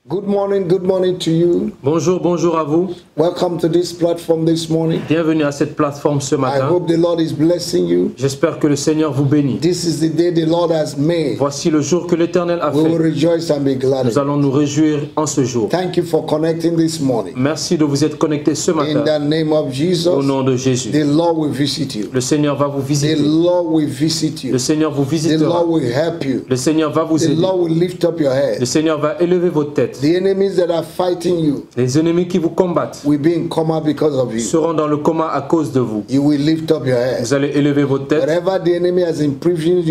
Good morning to you. Bonjour, bonjour à vous. Welcome to this platform this morning. Bienvenue à cette plateforme ce I matin. hope the Lord is blessing you. J'espère que le Seigneur vous bénit. This is the day the Lord has made. Voici le jour que l'Éternel a We will fait. rejoice and be glad. Nous allons nous réjouir en ce jour. Thank you for connecting this morning. Merci de vous être connectés ce In matin. the name of Au Jesus, nom de Jésus. the Lord will visit you. Le Seigneur va vous The visiter. Lord will visit you. Le Seigneur vous The visitera. Lord will help you. Le Seigneur va vous The aider. Lord will lift up your Le head. Seigneur va élever votre tête. The enemies that are fighting you Les ennemis qui vous combattent will be in coma because of you. seront dans le coma à cause de vous. You will lift up your head. Vous allez élever votre tête. Wherever the enemy has imprisoned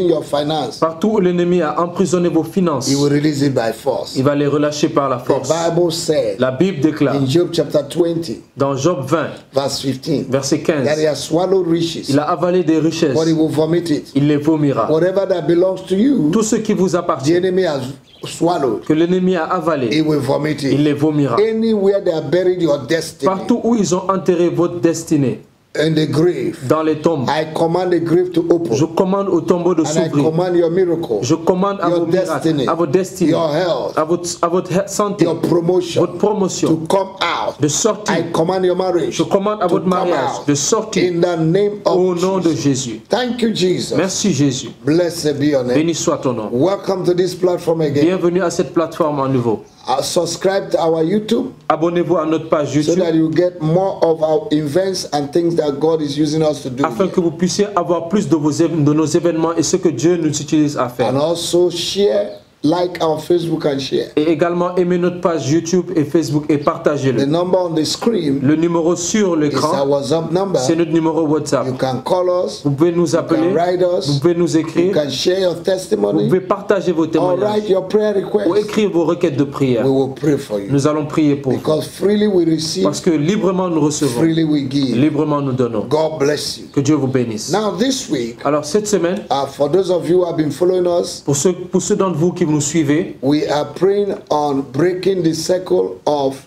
your finance, Partout où l'ennemi a emprisonné vos finances, he will release it by force. il va les relâcher par la The force. Bible said La Bible déclare in Job chapter 20, dans Job 20, verse 15, verset that he 15, has swallowed riches, il a avalé des richesses, but he will vomit it. il les vomira. Whatever that belongs to you, Tout ce qui vous the appartient, enemy has swallowed, que l'ennemi a he avalé, will vomit il it. les vomira. Anywhere they have buried your destiny, Partout où ils ont enterré votre destinée, in the grave, dans les tombes, I command the grave to open, je commande au tombeau de and I s'ouvrir. command your miracle, Je commande à your vos miracles, destiny, à vos destinées, your health, à votre santé, your promotion votre promotion, to come out. de sortir. I command your marriage Je commande à to votre come mariage out de sortir in the name au of nom de Jesus. Jésus. Thank you, Jesus. Merci Jésus. Blessed be your name. Béni soit ton nom. Welcome to this platform again. Bienvenue à cette plateforme à nouveau. Subscribe to our YouTube Abonnez-vous à notre page so YouTube that you get more of our events and things that God is using us to do. afin que vous puissiez avoir plus de nos événements et ce que Dieu nous utilise à And faire. also share, like our Facebook and share. Et également aimer notre page YouTube et Facebook et The partagez-le. number on the screen Le numéro sur is l'écran, our WhatsApp number. c'est notre numéro WhatsApp. You can call us, Vous pouvez nous you appeler, can write vous us, pouvez nous you écrire, can share your vous testimony, pouvez partager vos or témoignages write your prayer ou request. écrire vos requêtes de prière. We will pray for you. Nous allons prier pour vous. Because freely we receive, Parce que librement nous recevons, freely we give. librement nous donnons. God bless you. Que Dieu vous bénisse. Now this week, Alors cette semaine, for those of you who have been following us, pour ceux d'entre vous qui nous suivez, we are praying on breaking the cycle of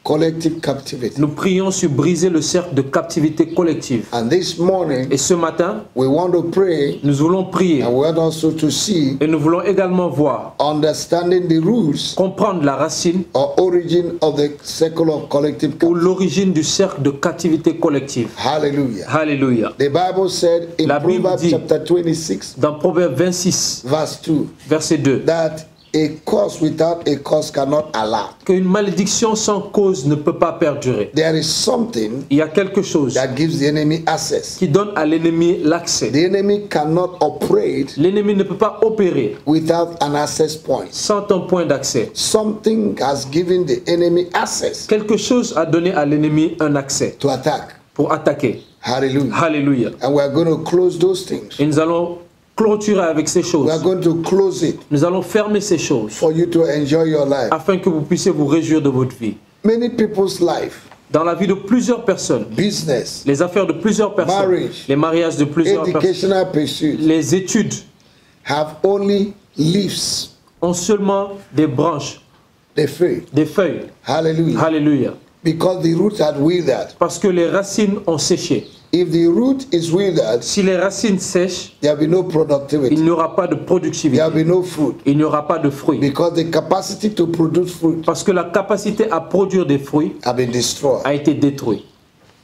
collective captivity. nous prions sur briser le cercle de captivité collective. And this morning, Et ce matin, we want to pray, nous voulons prier and we want also to see, et nous voulons également voir, understanding the roots comprendre la racine or origin of the cycle of collective ou captivity. l'origine du cercle de captivité collective. Hallelujah. Alléluia. The Bible said in La Bible Proverbs dit- chapter 26, Dans Proverbe 26, verse 2, verset 2, that a cause without a cause cannot allow. qu'une malédiction sans cause ne peut pas perdurer. There is something Il y a quelque chose that gives the enemy access. qui donne à l'ennemi l'accès. The enemy cannot operate L'ennemi ne peut pas opérer without an access point. sans un point d'accès. Something has given the enemy access Quelque chose a donné à l'ennemi un accès to attack. pour attaquer. Hallelujah. Alléluia. And we are going to close those things. Et nous allons clôturer avec ces choses. We are going to close it Nous allons fermer ces choses for you to enjoy your life. afin que vous puissiez vous réjouir de votre vie. Many people's life, Dans la vie de plusieurs personnes, business, les affaires de plusieurs personnes, Marriage, les mariages de plusieurs personnes, educational pursuits les études have only leaves, ont seulement des branches, the faith. des feuilles. Hallelujah. Alléluia. Because the roots had withered. Parce que les racines ont séché. If the root is withered, Si les racines sèchent, there will be no il productivity. n'y aura pas de There productivité. will be no fruit. Il n'y aura pas de fruits. Because the capacity to produce fruit Parce que la capacité à produire des fruits have been destroyed. a été détruite.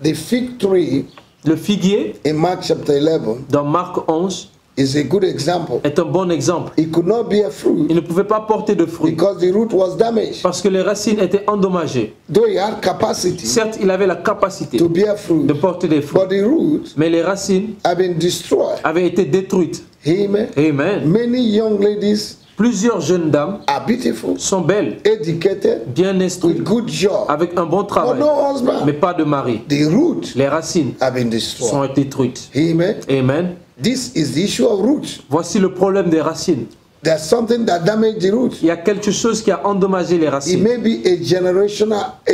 The fig tree Le figuier, in Mark chapter 11 dans Marc 11, is a good example. est un bon exemple. It could not bear fruit Il ne pouvait pas porter de fruits because the root was damaged. parce que les racines étaient endommagées. Though he had capacity Certes, il avait la capacité to bear fruit, de porter des fruits, but the roots mais les racines have been destroyed. avaient été détruites. Amen. Amen. Many young ladies Plusieurs jeunes dames are beautiful, sont belles, educated, bien with instruites, good job, avec un bon but travail, no husband. mais pas de mari. The roots Les racines have been sont destroyed. détruites. Amen. Amen. This is the issue of roots. Voici le problème des racines. There's something that damaged the roots. Il y a quelque chose qui a endommagé les It racines. may be a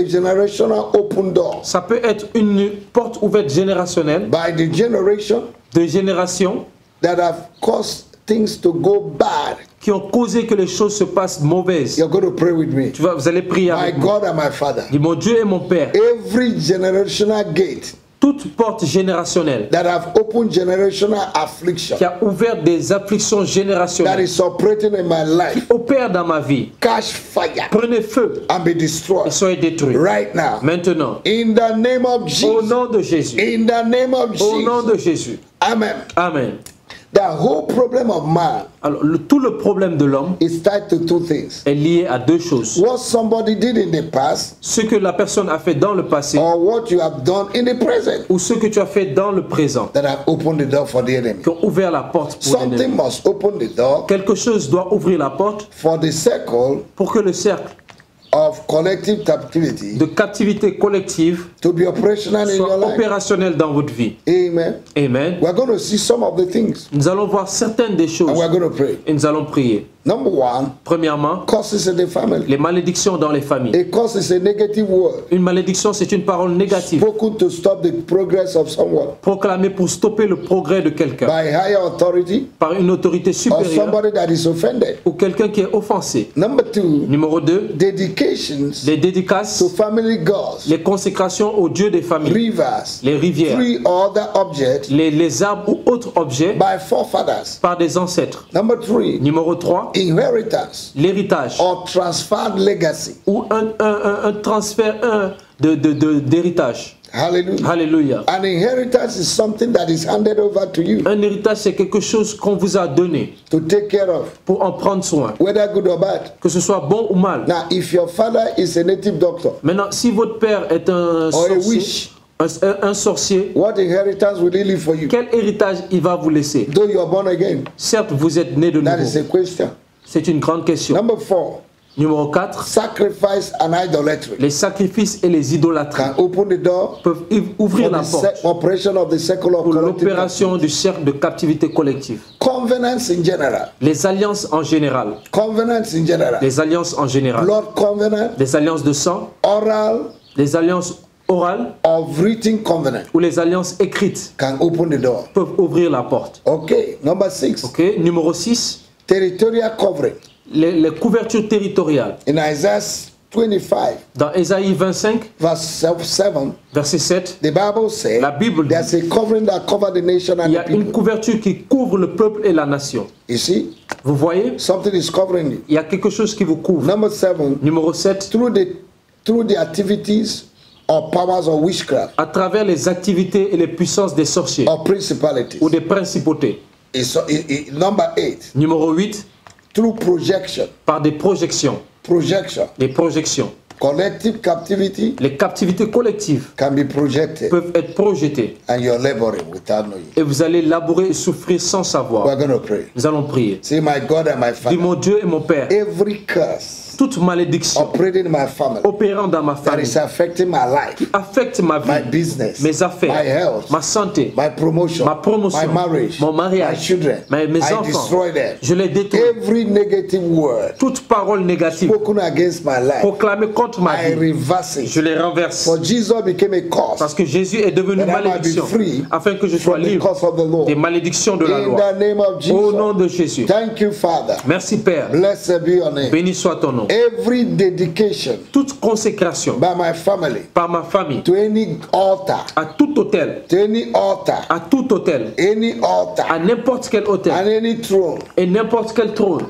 generational open door. Ça peut être une porte ouverte générationnelle, By the generation de génération, that have caused things to go bad. qui ont causé que les choses se passent mauvaises. You're going to pray with me. Vous allez prier My avec moi. God and my Father. Dis, mon Dieu et mon Père, Every generational gate toute porte générationnelle that have opened generational affliction qui a ouvert des afflictions that générationnelles is operating in my life, opère dans ma vie, catch fire prenez feu and be et destroyed soyez détruits. right now. Maintenant, In the name of au Jesus. nom de Jésus, In the name of au nom Jesus. de Jésus, Amen. Amen. The whole problem of man Alors, tout le problème de l'homme is tied to two things. est lié à deux choses. What somebody did in the past Ce que la personne a fait dans le passé or what you have done in the present ou ce que tu as fait dans le présent that have opened the door for the enemy. qui ont ouvert la porte pour Something l'ennemi. must open the door Quelque chose doit ouvrir la porte for the circle pour que le cercle of collective captivity de captivité collective to be operational in your soit life. opérationnel dans votre vie. Amen. Amen. We're going to see some of the things Nous allons voir certaines des choses and we're going to pray. et nous allons prier. Number one, Premièrement, curses in the family. les malédictions dans les familles. A curse is a negative word Une malédiction, c'est une parole négative spoken to stop the progress of someone proclamée pour stopper le progrès de quelqu'un by higher authority par une autorité or supérieure somebody that is offended. ou quelqu'un qui est offensé. Number two, Numéro 2, dedications les dédicaces, to family gods, les consécrations aux dieux des familles, rivers, les rivières, three other objects les arbres ou autres objets by forefathers. par des ancêtres. Number three, Numéro 3, inheritance l'héritage or transferred legacy. ou un transfert d'héritage. Hallelujah. Alléluia. An inheritance is something that is handed over to you Un héritage, c'est quelque chose qu'on vous a donné to take care of, pour en prendre soin, whether good or bad. que ce soit bon ou mal. Now, if your father is a native doctor Maintenant, si votre père est un or a sorcier, witch, un sorcier, what inheritance will he leave for you? quel héritage il va vous laisser? Though you are born again, Certes, vous êtes né de that is a nouveau. question. C'est une grande question. Number four, Numéro 4, sacrifice and idolatry les sacrifices et les idolâtries can open the door peuvent ouvrir la porte operation of the circle of pour collective l'opération du cercle de captivité collective. covenants in general. Les alliances en général. Covenants in general. Les alliances en général. Blood covenant, Les alliances de sang, oral, les alliances orales or written covenant ou les alliances écrites can open the door. peuvent ouvrir la porte. Okay, number 6, Ok. Numéro 6, territorial covering. les couvertures territoriales. In Isaiah 25, Dans Ésaïe 25, verse 7, verset 7, the Bible says La Bible there's a covering that covers the nation il and y the a une people. couverture qui couvre le peuple et la nation. You see, Vous voyez, something is covering you. il y a quelque chose qui vous couvre. Number 7, Numéro 7, through the activities or powers of witchcraft à travers les activités et les puissances des sorciers or principalities. ou des principautés. Number 8, Numéro 8, through projection. par des projections. Projection. Les projections. Collective captivity Les captivités collectives can be projected peuvent être projetées and you're laboring without knowing. et vous allez labourer et souffrir sans savoir. We're going to pray. Nous allons prier. Say, my God and my Dis Father, mon Dieu et mon Père, every curse toute malédiction operating in my family opérant dans ma that famille is affecting my life, affecte ma my vie, business, mes affaires, my health, ma santé, my promotion, ma promotion, my marriage, mon my mariage, children. mes I enfants. destroy them. Je les détruis. Every negative word Toute parole négative spoken against my life, proclamée contre ma I vie, reverse it. je les renverse. For Jesus became a curse Parce que Jésus est devenu that I might be malédiction free afin que je sois from the libre curse of the Lord. des malédictions de la In loi. the name of Au nom Jesus. de Jésus. Thank you, Father. Merci Père. Blessed be your name. Béni soit ton nom. Every dedication Toute consécration by my family par ma famille to any altar, à tout autel, to any altar, à tout autel, any altar, à n'importe quel autel and any throne, et n'importe quel trône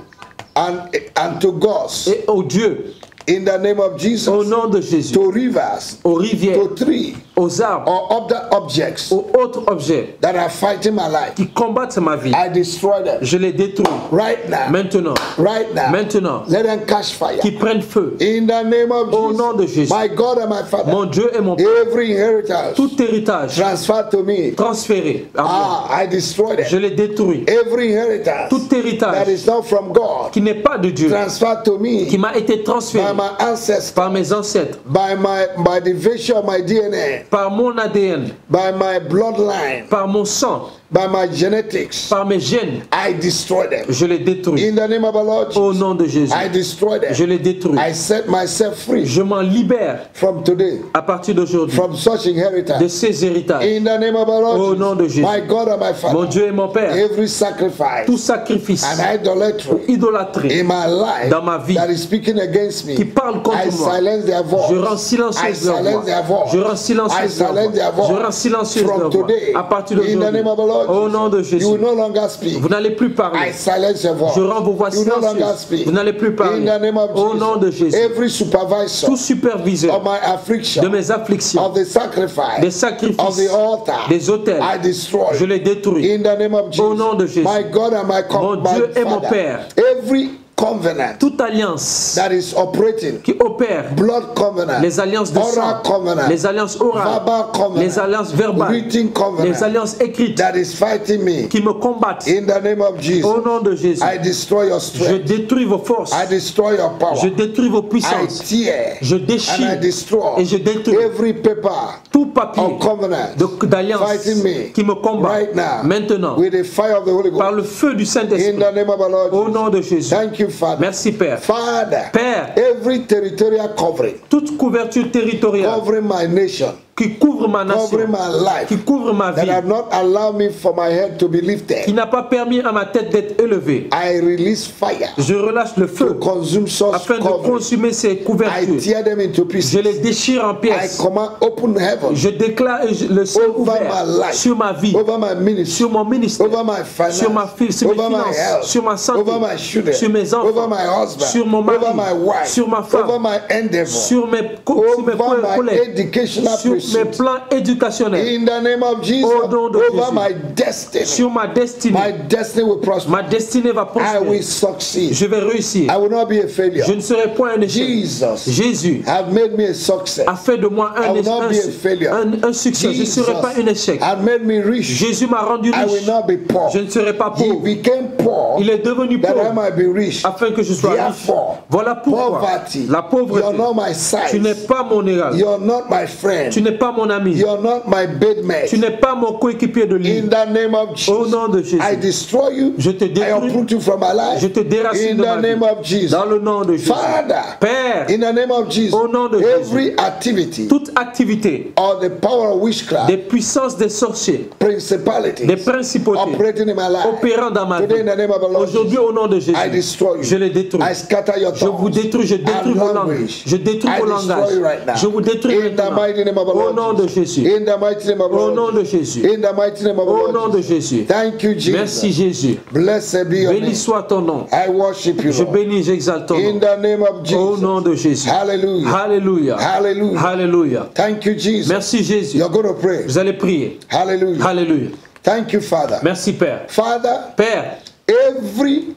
and to gods, et au Dieu, in the name of Jesus, au nom de Jésus, to rivers, aux rivières, to trees, aux arbres, or other objects aux autres objets that are fighting my life. qui combattent ma vie. I destroy them Je les détruis right now. maintenant, Right now. maintenant, Let them catch fire. qui prennent feu. In the name of Au nom de Jesus, Jésus, my God and my Father, mon Dieu et mon Père, every inheritance tout héritage transferred to me, transféré à moi, I destroy je them. les détruis. Every inheritance Tout that héritage is not from God, qui n'est pas de Dieu, transferred to me qui m'a été transféré by my ancestors, par mes ancêtres, by the virtue of my DNA, par mon ADN, by my bloodline, par mon sang, by my genetics, par mes gènes, I destroy them. je les détruis. In the name of our Lord Au Jesus, nom de Jésus, I destroy them. je les détruis. I set myself free Je m'en libère from today, à partir d'aujourd'hui from such de inheritance. ces héritages. In the name of our Lord Au nom de Jesus, Jésus, my God and my mon Father, Dieu et mon Père, every sacrifice tout sacrifice, and idolatry idolâtrie in my life dans ma vie that is speaking against qui me, parle contre I moi, silence their voice. je rends I silencieuse leur silence their voix. voice. Je rends I silencieuse leur silence their voix. Je voice. rends silencieuse From leur voix. today, À partir in the name d'aujourd'hui, of the Lord au nom de Jesus, you Jésus, will no longer speak. vous n'allez plus I parler. silence your voice. Je rends vos voix You will no longer silencieuses. speak. Vous n'allez plus In parler. the name of Au nom de Jesus, Jésus, every supervisor tout superviseur of my affliction, de mes afflictions, of the sacrifice, des of sacrifices, the altar, des autels, I destroy. je les détruis. In the name of Jesus, Au nom de Jésus, my God and my, mon Dieu et mon Father, Père, every covenant toute alliance that is operating, qui opère, blood covenant, les alliances de oral sang, covenant, les alliances orales, verbal covenant, les alliances verbales, written covenant, les alliances écrites that is fighting me, qui me combattent. in the name of Jesus, Au nom de Jésus, I destroy your je strength, détruis vos forces, I destroy your power, je détruis vos I puissances, tear je and I déchire destroy et je détruis every paper tout papier of covenant d'alliance fighting me qui me combat right now maintenant with the fire of the Holy par Ghost. le feu du In Saint-Esprit. the name of our Lord Au Jesus. nom de Jésus. Thank you, Father. Merci Père. Father, Père, every territorial covering, toute couverture territoriale covering my nation, qui couvre ma nation, covering my life, qui couvre ma that vie, have not allowed me for my head to be qui lifted, n'a pas permis à ma tête d'être élevée, I release fire je relâche le to feu consume such afin de covering. consumer ces I couvertures. tear them into Je pieces. les déchire en I pièces. command open heaven Je déclare le ciel over ouvert my life, sur ma vie, over my ministry, sur mon ministère, over my finance, sur sur mes over my finances, health, sur ma santé, over my children, sur mes over enfants, my husband, sur mon over my mari, wife, sur ma over femme, my endeavor, sur mes over my collègues, educational sur mes pursuits. plans éducationnels, In the name of Jesus, Au nom de over Jésus. my destiny, sur ma my destinée. destiny will prosper. Ma destinée va I will prospérer. succeed. Je vais réussir. I will not be a failure. Je ne serai point un échec. Jesus Jésus have made me a success. a fait de moi I will not be a failure. un succès. Je ne serai pas un échec. have made me rich. Jésus m'a rendu I will riche. not be poor. Je ne serai pas He pauvre. became poor Il est devenu that I pauvre might be rich. afin que je sois riche. Therefore, Voilà pourquoi poverty, la you're pauvreté, not my size. tu n'es pas mon égal. You're not my friend. Tu n'es pas mon ami. You're not my bedmate. Tu n'es pas mon coéquipier de In lit. the name of Jesus, Au nom de Jésus, I destroy you. je te I détruis. uproot you from my life. Je te déracine In de the ma name vie. of Jesus. Dans le nom de Jésus. Father, Père, in the name of Jesus, Au nom de every activity toute activité or the power of witchcraft, des puissances des sorciers, principalities des principautés operating in my life, opérant dans ma today vie, in the name of the Lord aujourd'hui Jesus, au nom de Jésus, I destroy you. je les détruis. I scatter your Je vous tongues détruis, je détruis and vos langues. language. Je détruis I vos destroy langages. you right now. Je vous détruis In the maintenant. mighty name of the Au nom Lord de Jesus. Jésus. In the mighty name of the Au nom Lord de Jesus. Jésus. In the mighty name of the Au Lord nom de Jesus. Jésus. Thank you, Jesus. Merci Jésus. Blessed be your Béni name. soit ton nom. I worship you, Je Lord. bénis, j'exalte ton In nom. the name of Au Jesus. nom de Jésus. Hallelujah. Alléluia. Hallelujah. Alléluia. Thank you, Jesus. Merci Jésus. You're going to pray. Vous allez prier. Hallelujah. Alléluia. Thank you, Father. Merci Père. Father, Père, every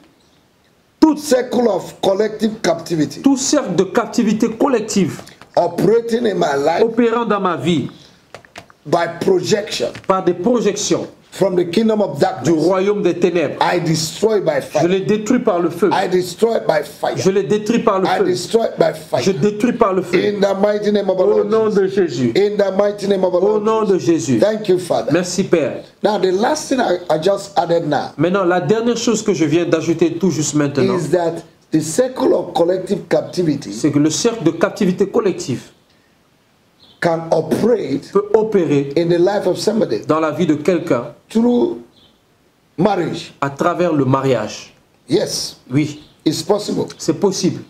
circle of collective captivity tout cercle de captivité collective operating in my life opérant dans ma vie by projection par des projections from the kingdom of du darkness, royaume des ténèbres, I destroy by je fire. les détruis par le feu. I destroy by Je fire. les détruis par le I feu. destroy by Je fire. détruis par le feu. In the mighty name of the Au Lord nom Jesus. de Jésus. In the mighty name of the Au Lord nom Jesus. de Jésus. Thank you, Father. Merci Père. Now, the last thing I just added now Maintenant, la dernière chose que je viens d'ajouter tout juste maintenant, is that the circle of collective captivity c'est que le cercle de captivité collective can operate peut opérer in the life of somebody dans la vie de quelqu'un through marriage. à travers le mariage. Yes, Oui, it's possible. c'est possible.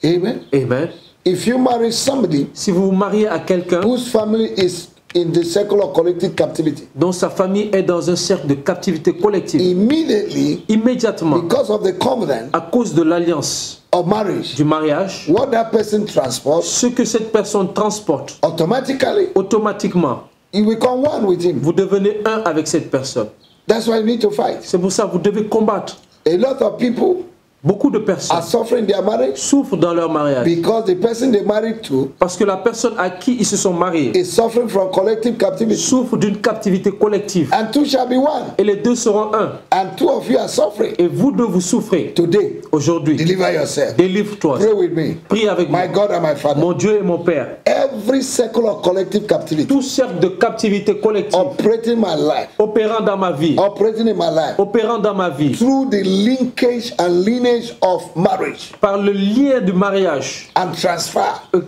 Amen. Amen. If you marry somebody Si vous vous mariez à quelqu'un whose family is in the circle of collective captivity, dont sa famille est dans un cercle de captivité collective, immediately, immédiatement, because of the covenant à cause de l'alliance of marriage, du mariage, what that person transports, ce que cette personne transporte, automatically, automatiquement, you become one with him. vous devenez un avec cette personne. That's why you need to fight. C'est pour ça que vous devez combattre. A lot of people Beaucoup de personnes are suffering in their marriage souffrent dans leur mariage because the person they married to parce que la personne à qui ils se sont mariés is suffering from collective captivity. souffre d'une captivité collective. And two shall be one. Et les deux seront un. And two of you are suffering. Et vous deux, vous souffrez. Today, Aujourd'hui, deliver yourself. délivre-toi. Pray with me. Prie avec moi. My God and my Father. Mon Dieu et mon Père. Every circle of collective captivity Tout cercle de captivité collective operating my life, opérant dans ma vie, operating in my life, opérant dans ma vie, through the linkage and lineage of marriage par le lien du mariage and transfer,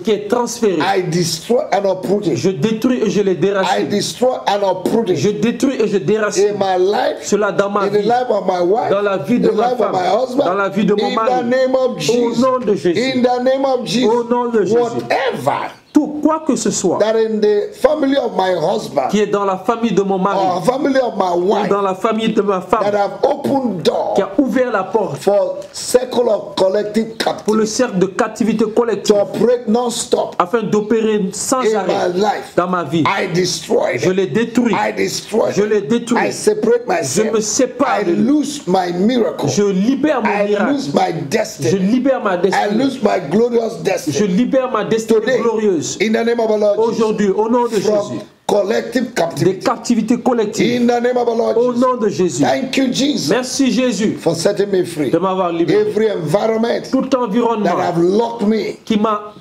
qui est transféré, I destroy and uproot it. je détruis et je les I déracine. destroy and uproot Je it détruis et je déracine in my life, cela dans ma in the vie, life of my wife, dans la vie de in the ma life of femme, my husband, dans la vie de mon in the mari. name of Au Jesus. nom de Jésus. In the name of Jesus. Au nom de Jésus. Whatever Tout quoi que ce soit that in the family of my husband qui est dans la famille de mon mari or family of my ou wife dans la famille de ma that femme have opened door qui a ouvert la porte for circle of collective pour le captivity cercle de captivité to collective operate non-stop afin d'opérer sans in arrêt my life. dans ma vie. I destroy Je them. les détruis. I destroy Je les them. détruis. I separate Je me myself. sépare I de lui. lose my miracle. Je libère mon I miracle. lose my Je destiny. libère ma I destinée. lose my glorious Je destiny. libère ma destinée Today, glorieuse. in the name of the Lord Jesus, Aujourd'hui, au nom de Jésus, from collective des captivity. captivités collectives. In the name of the Lord Au Jesus. nom de Jésus. Thank you, Jesus, Merci Jésus for setting me free. de m'avoir libéré. Every environment Tout that environnement have locked me, qui m'a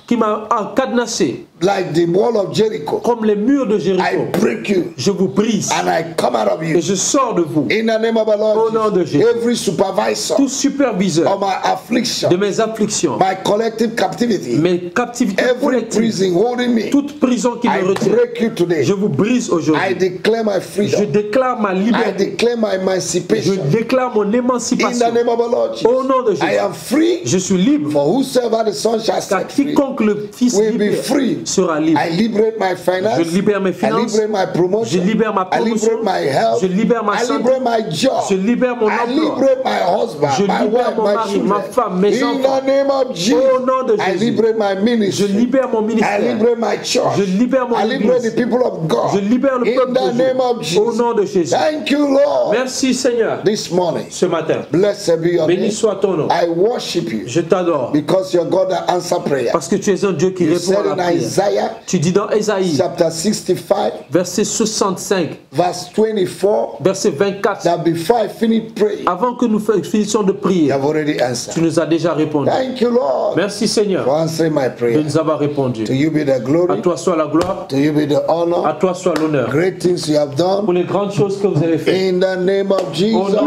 cadenassé, like the wall of Jericho, comme les murs de I Jéricho, break you je vous brise and I come out of et you. je sors de vous. In the name of the Au Lord nom de Jesus, Jésus. every supervisor Tout superviseur of my affliction, de mes afflictions, my collective captivity, mes captivités every collectives, prison holding me, toute prison qui I me retient, break you today. je vous brise I aujourd'hui. declare my Je freedom. déclare ma I liberté. declare my Je emancipation. déclare mon In the émancipation. name of the Lord Au Jesus, nom de I Jésus, am free. je suis libre. For whosoever the Son shall Car set free quiconque le Fils will be libère free. sera libre. I liberate my finance. Je libère mes I finances. liberate my promotion. Je libère ma I promotion. liberate my health. Je libère ma I santé. liberate my job. Je libère mon I emploi. liberate my husband, Je my libère wife, mon my mari, children. ma femme, mes In enfants. the name of Jesus, Au nom de I Jésus. liberate my Je ministry. libère mon I ministère. liberate my church. Je libère mon I liberate the église. people of God. Je libère le In peuple the de Dieu. name of Au Jesus. nom de Jésus. Thank you, Lord. Merci Seigneur. This morning, Ce matin, blessed be your béni name. soit ton nom. I worship you Je t'adore. because you're God that answer prayer. Parce que tu es un Dieu qui You répond said à la in prière. Isaiah Tu dis dans Ésaïe, chapter 65, verset 65, verse 24, verset 24, that before I finish praying, avant que nous finissions de you prier, have already tu answered. nous as déjà répondu. Thank you, Lord, Merci Seigneur for answering my de prayer. nous avoir répondu. To you be the À glory, toi soit la gloire, to you be the à honor, toi soit l'honneur. great things you have Pour done. les grandes choses que vous avez faites. In the name of Au nom Jesus. de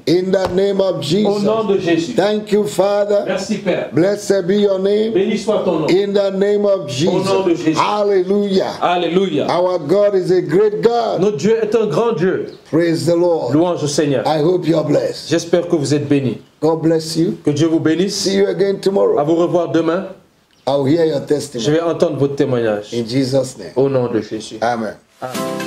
Jésus. In the name of Au nom Jesus. de Jésus. Thank you, Father. Merci Père. Blessed be your name. Béni soit ton nom. In the name of nom de Jesus. Jésus. Hallelujah. Alléluia. Our God is a great God. Notre Dieu est un grand Dieu. Praise the Lord. Louange au Seigneur. I hope you're blessed. J'espère que vous êtes bénis. God bless you. Que Dieu vous bénisse. See you again À tomorrow. vous revoir demain. I'll hear your Je testimony. vais entendre votre témoignage. In Jesus' name. Au nom de Jésus. Amen. Amen.